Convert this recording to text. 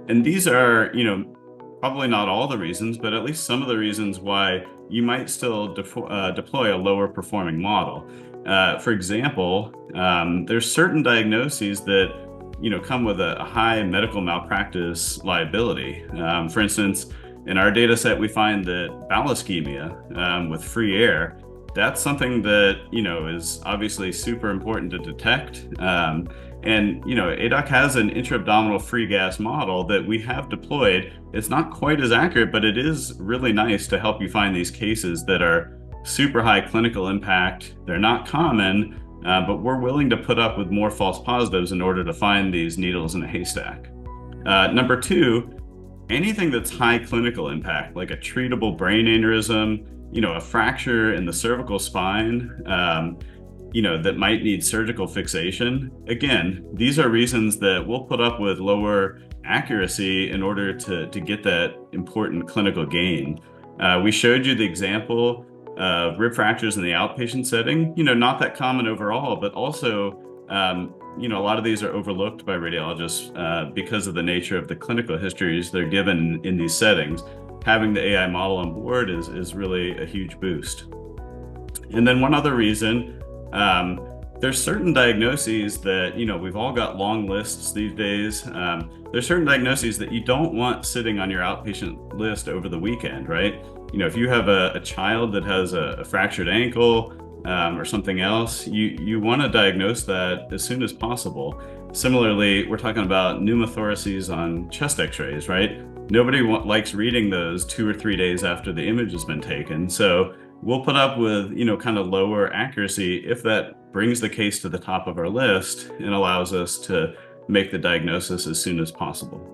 And these are, probably not all the reasons, but at least some of the reasons why you might still deploy a lower performing model. For example, there's certain diagnoses that come with a high medical malpractice liability. For instance, in our data set, we find that bowel ischemia with free air, that's something that is obviously super important to detect. And ADOC has an intra-abdominal free gas model that we have deployed. It's not quite as accurate, but it is really nice to help you find these cases that are super high clinical impact. They're not common, but we're willing to put up with more false positives in order to find these needles in a haystack. Number two, anything that's high clinical impact, like a treatable brain aneurysm, a fracture in the cervical spine, that might need surgical fixation. Again, these are reasons that we'll put up with lower accuracy in order to get that important clinical gain. We showed you the example of rib fractures in the outpatient setting, not that common overall, but also, a lot of these are overlooked by radiologists because of the nature of the clinical histories they're given in these settings. Having the AI model on board is really a huge boost. And then one other reason, there's certain diagnoses that, we've all got long lists these days. There's certain diagnoses that you don't want sitting on your outpatient list over the weekend, right? If you have a child that has a fractured ankle or something else, you want to diagnose that as soon as possible. Similarly, we're talking about pneumothoraces on chest x-rays, right? Nobody likes reading those 2 or 3 days after the image has been taken. So we'll put up with, kind of lower accuracy if that brings the case to the top of our list and allows us to make the diagnosis as soon as possible.